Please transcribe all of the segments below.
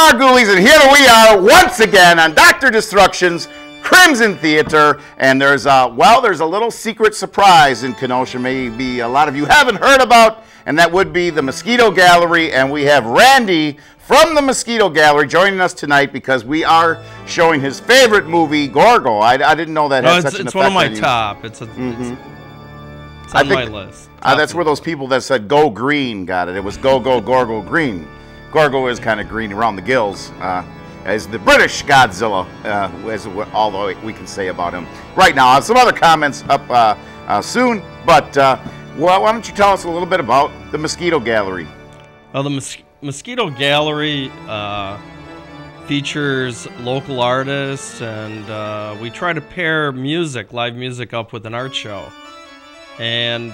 are, ghoulies, and here we are once again on Dr. Destruction's Crimson Theater, and there's a little secret surprise in Kenosha maybe a lot of you haven't heard about, and that would be the Mosquitoe Gallery, and we have Randy from the Mosquitoe Gallery joining us tonight because we are showing his favorite movie, Gorgo. I didn't know that had such an effect. It's one of my top. It's on my list. That's where those people that said go green got it. It was go, Gorgo green. Gorgo is kind of green around the gills, as the British Godzilla, is all we can say about him right now. Some other comments up soon, but well, why don't you tell us a little bit about the Mosquitoe Gallery? Well, the Mosquitoe Gallery features local artists, and we try to pair live music up with an art show. And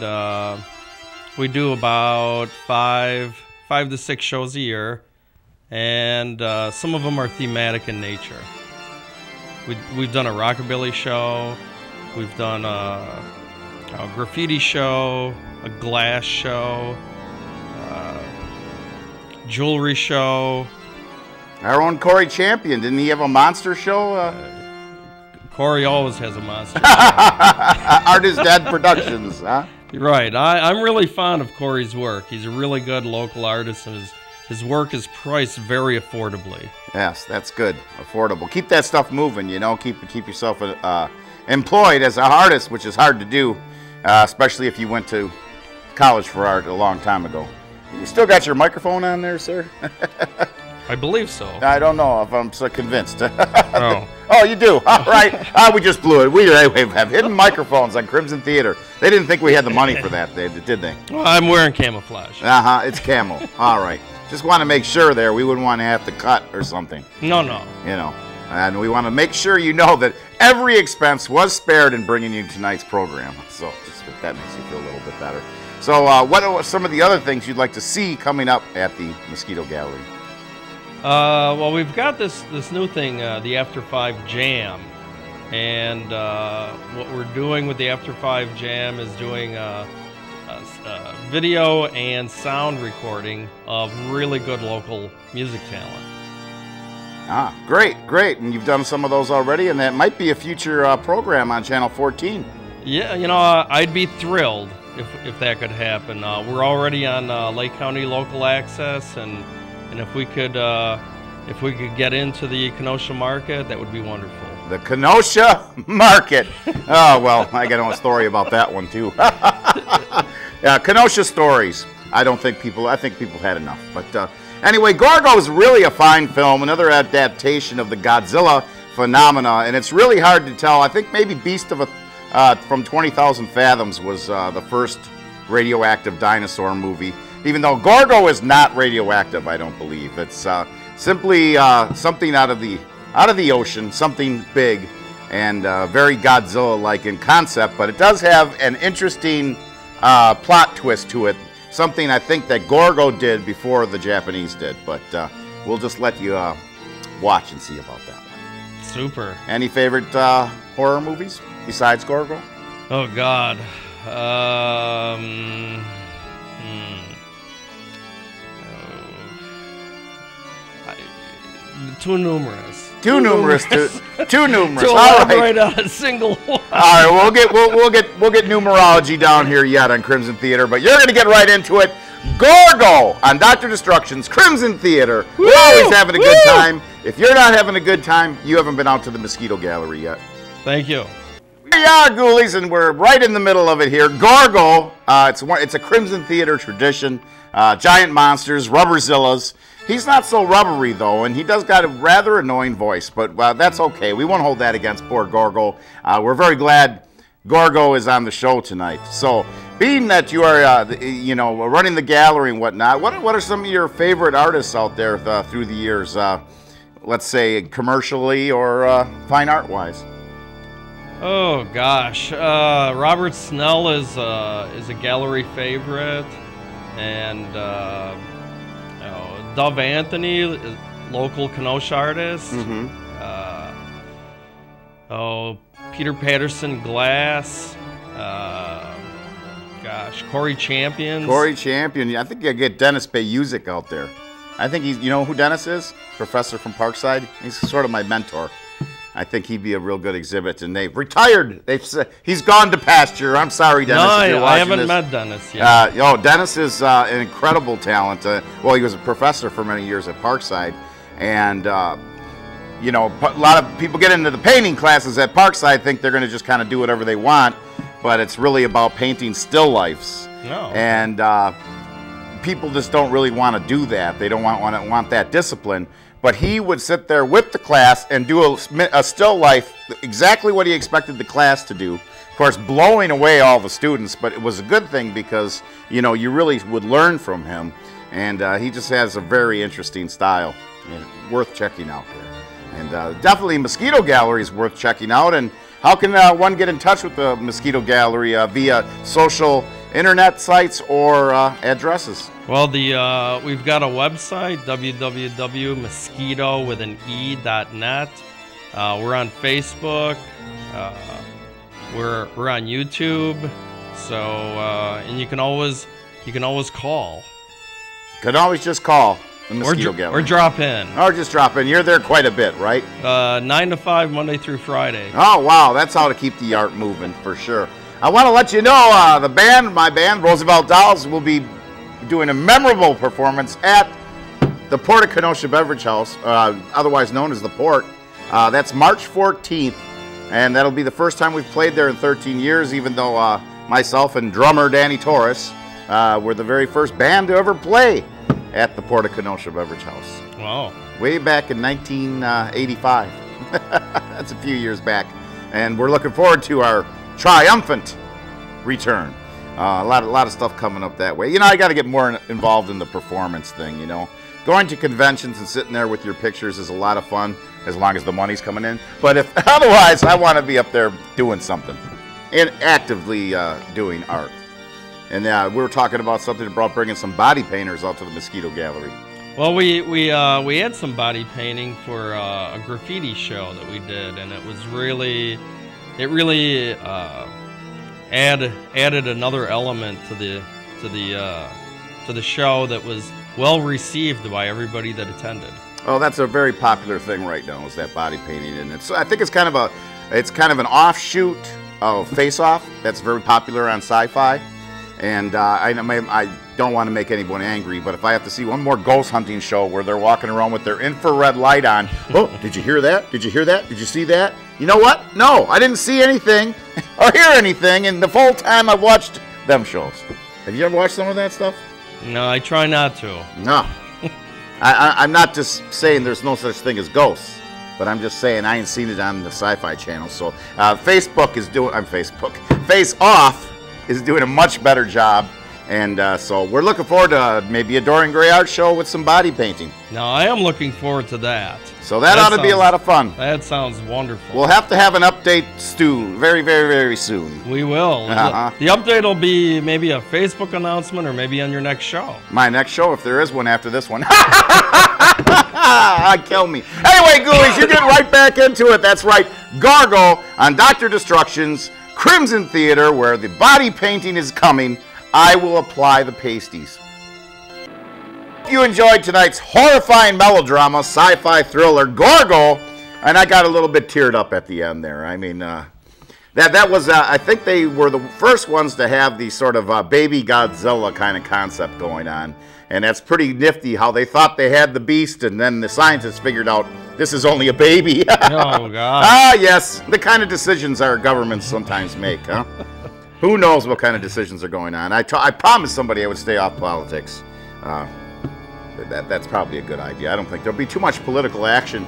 we do about five to six shows a year, and some of them are thematic in nature. We've done a rockabilly show, we've done a graffiti show, a glass show, jewelry show. Our own Corey Champion, didn't he have a monster show? Corey always has a monster. Art is Dead Productions, huh? You're right. I'm really fond of Corey's work. He's a really good local artist, and his work is priced very affordably. Yes, that's good. Affordable. Keep that stuff moving, you know. Keep yourself employed as an artist, which is hard to do, especially if you went to college for art a long time ago. You still got your microphone on there, sir? I believe so. I don't know if I'm so convinced. Oh. Oh, you do? All right. We just blew it. We have hidden microphones on Crimson Theater. They didn't think we had the money for that, did they? Well, I'm wearing camouflage. Uh-huh. It's camo. All right. Just want to make sure there. We wouldn't want to have to cut or something. No. You know. And we want to make sure you know that every expense was spared in bringing you tonight's program. So just if that makes you feel a little bit better. So what are some of the other things you'd like to see coming up at the Mosquitoe Gallery? Well, we've got this new thing, the After 5 Jam, and what we're doing with the After 5 Jam is doing a video and sound recording of really good local music talent. Ah, great. And you've done some of those already, and that might be a future program on Channel 14. Yeah, you know, I'd be thrilled if that could happen. We're already on Lake County Local Access, and if we could get into the Kenosha market, that would be wonderful. The Kenosha market. Oh well, I got a story about that one too. Yeah, Kenosha stories. I think people had enough. But anyway, Gorgo is really a fine film, another adaptation of the Godzilla phenomena, and it's really hard to tell. I think maybe Beast from 20,000 Fathoms was the first radioactive dinosaur movie. Even though Gorgo is not radioactive, I don't believe. It's simply something out of the ocean, something big, and very Godzilla-like in concept. But it does have an interesting plot twist to it. Something I think that Gorgo did before the Japanese did. But we'll just let you watch and see about that one. Super. Any favorite horror movies besides Gorgo? Oh God. Too numerous. Too numerous. To All right. A single one. All right, we'll get numerology down here yet on Crimson Theater, but you're going to get right into it. Gorgo on Dr. Destruction's Crimson Theater. Woo! We're always having a good time. If you're not having a good time, you haven't been out to the Mosquitoe Gallery yet. Thank you. We are, ghoulies, and we're right in the middle of it here. Gorgo, it's a Crimson Theater tradition. Giant monsters, rubberzillas. He's not so rubbery, though, and he does got a rather annoying voice, but that's okay. We won't hold that against poor Gorgo. We're very glad Gorgo is on the show tonight. So, being that you are, running the gallery and whatnot, what are some of your favorite artists out there through the years? Let's say commercially or fine art-wise. Oh gosh, Robert Snell is a gallery favorite, and Dove Anthony, local Kenosha artist. Mm-hmm. Peter Patterson Glass. Corey Champion. Corey Champion. I think you get Dennis Bayuzik out there. I think he's, you know who Dennis is? Professor from Parkside. He's sort of my mentor. I think he'd be a real good exhibit, and they've retired. They've said he's gone to pasture. I'm sorry, Dennis. No, if you're I watching haven't this. met Dennis yet. Dennis is an incredible talent. Well, he was a professor for many years at Parkside, and you know, a lot of people get into the painting classes at Parkside, think they're going to just kind of do whatever they want, but it's really about painting still lifes. No. And people just don't really want to do that. They don't want that discipline. But he would sit there with the class and do a still life, exactly what he expected the class to do. Of course, blowing away all the students, but it was a good thing because, you know, you really would learn from him. And he just has a very interesting style, worth checking out here. And definitely Mosquitoe Gallery is worth checking out. And how can one get in touch with the Mosquitoe Gallery via social internet sites or addresses? Well, we've got a website, www.mosquitoe.net. We're on Facebook. We're on YouTube. So and you can always call. Could always just call the Mosquitoe Gallery. Or drop in. Or just drop in. You're there quite a bit, right? 9 to 5, Monday through Friday. Oh, wow. That's how to keep the art moving, for sure. I want to let you know, my band, Roosevelt Dolls, will be doing a memorable performance at the Port of Kenosha Beverage House, otherwise known as the Port. That's March 14th, and that'll be the first time we've played there in 13 years, even though myself and drummer Danny Torres were the very first band to ever play at the Port of Kenosha Beverage House. Wow. Way back in 1985. That's a few years back. And we're looking forward to our triumphant return. A lot of stuff coming up that way. You know, I got to get more involved in the performance thing, you know. Going to conventions and sitting there with your pictures is a lot of fun, as long as the money's coming in. But if otherwise, I want to be up there doing something and actively doing art. And we were talking about something about bringing some body painters out to the Mosquitoe Gallery. Well, we had some body painting for a graffiti show that we did, and it was really added another element to the show that was well received by everybody that attended. Oh, that's a very popular thing right now, is that body painting, and I think it's kind of an offshoot of Face Off that's very popular on Sci-Fi. And I don't want to make anyone angry, but if I have to see one more ghost hunting show where they're walking around with their infrared light on, oh, did you hear that? Did you hear that? Did you see that? You know what? No, I didn't see anything or hear anything in the full time I've watched them shows. Have you ever watched some of that stuff? No, I try not to. No. I'm not just saying there's no such thing as ghosts, but I'm just saying I ain't seen it on the Sci-Fi Channel. So Face Off is doing a much better job, and so we're looking forward to maybe a Dorian Gray art show with some body painting. No, I am looking forwed to that. So that ought to be a lot of fun. That sounds wonderful. We'll have to have an update, Stu, very, very, very soon. We will. The update will be maybe a Facebook announcement or maybe on your next show. My next show, if there is one after this one. Kill me. Anyway, Ghoulies, you get right back into it. That's right. Gorgo on Dr. Destruction's Crimson Theater, where the body painting is coming. I will apply the pasties. If you enjoyed tonight's horrifying melodrama, sci-fi thriller, Gorgo, and I got a little bit teared up at the end there. I mean, that was, I think they were the first ones to have the sort of baby Godzilla kind of concept going on. And that's pretty nifty how they thought they had the beast, and then the scientists figured out this is only a baby. Oh, God. Ah, yes. The kind of decisions our governments sometimes make, huh? Who knows what kind of decisions are going on. I promised somebody I would stay off politics. That's probably a good idea. I don't think there'll be too much political action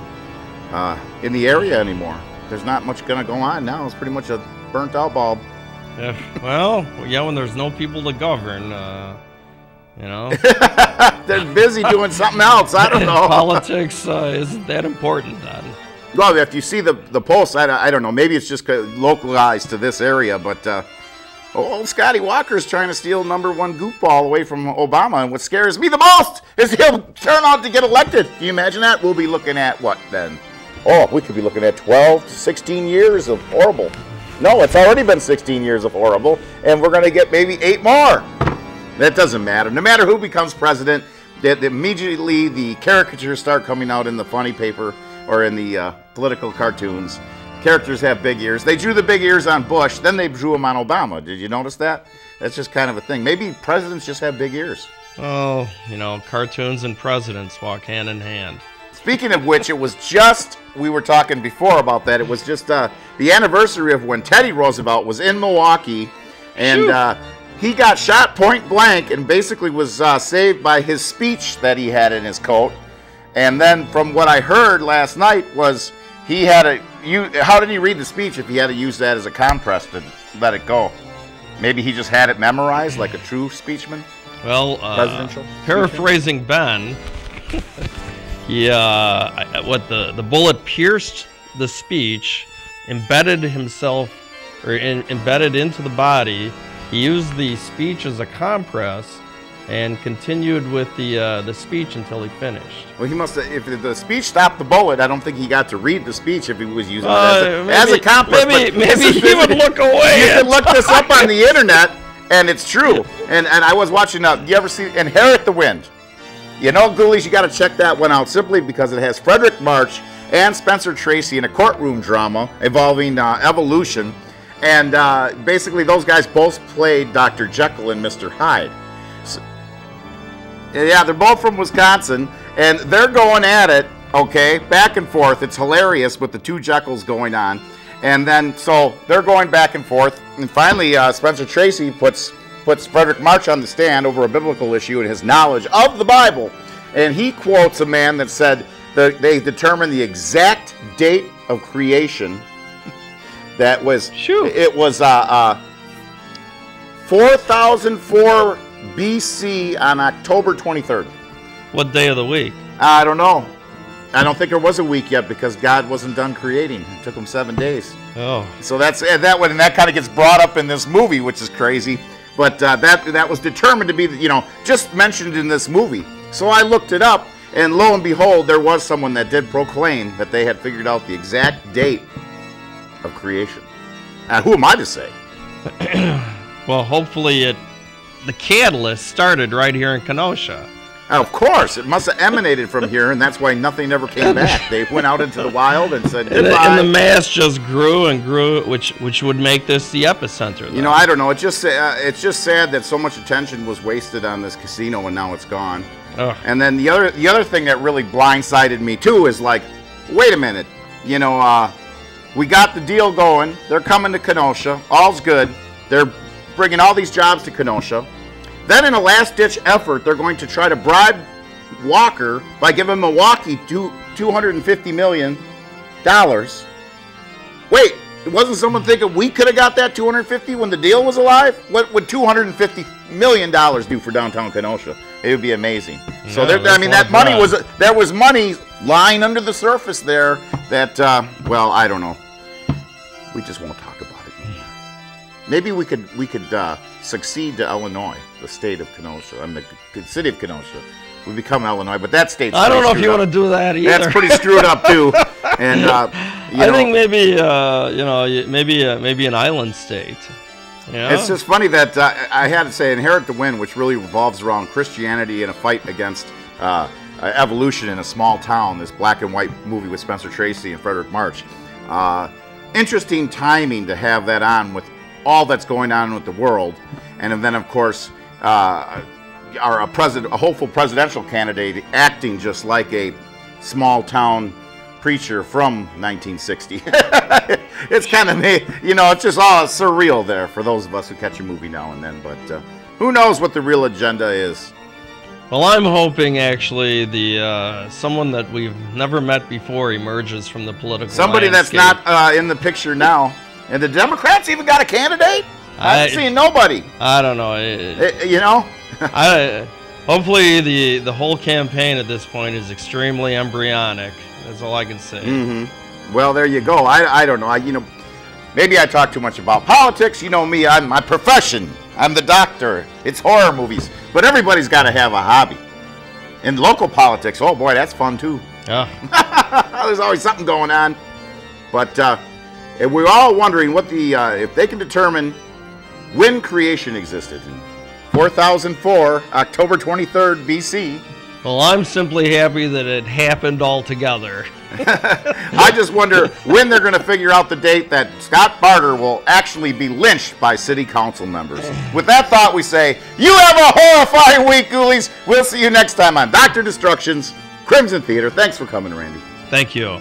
in the area anymore. There's not much going to go on now. It's pretty much a burnt-out bulb. Well, yeah, when there's no people to govern, you know. They're busy doing something else. I don't know. Politics isn't that important then. Well, if you see the posts, I don't know. Maybe it's just localized to this area, but old Scotty Walker's trying to steal #1 goofball away from Obama. And what scares me the most is he'll turn out to get elected. Can you imagine that? We'll be looking at what then? Oh, we could be looking at 12 to 16 years of horrible. No, it's already been 16 years of horrible, and we're going to get maybe 8 more. That doesn't matter. No matter who becomes president, immediately the caricatures start coming out in the funny paper or in the political cartoons. Characters have big ears. They drew the big ears on Bush, then they drew them on Obama. Did you notice that? That's just kind of a thing. Maybe presidents just have big ears. Oh, cartoons and presidents walk hand in hand. Speaking of which, it was just, we were talking before about that, it was just the anniversary of when Teddy Roosevelt was in Milwaukee, and he got shot point blank and basically was saved by his speech that he had in his coat. And then from what I heard last night was he had how did he read the speech if he had to use that as a compress to let it go? Maybe he just had it memorized like a true speechman? Well, presidential paraphrasing Ben, the bullet pierced the speech, embedded into the body. He used the speech as a compress and continued with the speech until he finished. Well, he must have, if the speech stopped the bullet, I don't think he got to read the speech if he was using it as a compress. Maybe he would look away. You can look this up on the internet, and it's true. And I was watching, you ever see Inherit the Wind? Ghoulies, you got to check that one out simply because it has Frederick March and Spencer Tracy in a courtroom drama involving evolution. And basically those guys both played Dr. Jekyll and Mr. Hyde. So, yeah, they're both from Wisconsin, and they're going at it, okay, back and forth. It's hilarious with the two Jekylls going on. And then, so they're going back and forth. And finally, Spencer Tracy puts Frederick March on the stand over a biblical issue and his knowledge of the Bible. And he quotes a man that said that they determined the exact date of creation. That was, it was 4004 BC on October 23rd. What day of the week? I don't know. I don't think there was a week yet because God wasn't done creating. It took him 7 days. Oh. So that's that one, and that kind of gets brought up in this movie, which is crazy. But that was determined to be, just mentioned in this movie. So I looked it up, and lo and behold, there was someone that did proclaim that they had figured out the exact date of creation. Who am I to say? Well, hopefully the catalyst started right here in Kenosha. Of course, it must have emanated from here, and that's why nothing ever came back. They went out into the wild and said goodbye. And the mass just grew and grew, which would make this the epicenter. Though. I don't know. It's just sad that so much attention was wasted on this casino, and now it's gone. Ugh. And then the other thing that really blindsided me too is like, wait a minute, we got the deal going. They're coming to Kenosha. All's good. They're bringing all these jobs to Kenosha. Then in a last-ditch effort, they're going to try to bribe Walker by giving Milwaukee $250 million. Wait, wasn't someone thinking we could have got that $250 when the deal was alive? What would $250 million do for downtown Kenosha? It would be amazing. So that money there was money lying under the surface there that I don't know. We just won't talk about it. Maybe we could succeed to Illinois, the state of Kenosha, and the city of Kenosha. We become Illinois, but that state's I don't know if you want to do that either. That's pretty screwed up too. And I think maybe maybe an island state. It's just funny that I had to say Inherit the Wind, which really revolves around Christianity and a fight against evolution in a small town. This black and white movie with Spencer Tracy and Frederick March. Interesting timing to have that on with all that's going on with the world, and then of course a hopeful presidential candidate acting just like a small town preacher from 1960. It's kind of it's just all surreal there for those of us who catch a movie now and then. But who knows what the real agenda is? Well, I'm hoping actually the someone that we've never met before emerges from the political landscape. That's not in the picture now. And the Democrats even got a candidate? I haven't seen nobody. I don't know. Hopefully the whole campaign at this point is extremely embryonic. That's all I can say. Mm-hmm. Well, there you go. I don't know. Maybe I talk too much about politics. You know me. I'm my profession. I'm the doctor. It's horror movies. But everybody's got to have a hobby. In local politics, oh boy, that's fun too. Yeah. There's always something going on. But we're all wondering what if they can determine when creation existed in 4004, October 23rd BC. Well, I'm simply happy that it happened all together. I just wonder when they're going to figure out the date that Scott Barter will actually be lynched by city council members. With that thought, we say, you have a horrifying week, ghoulies. We'll see you next time on Dr. Destruction's Crimson Theater. Thanks for coming, Randy. Thank you.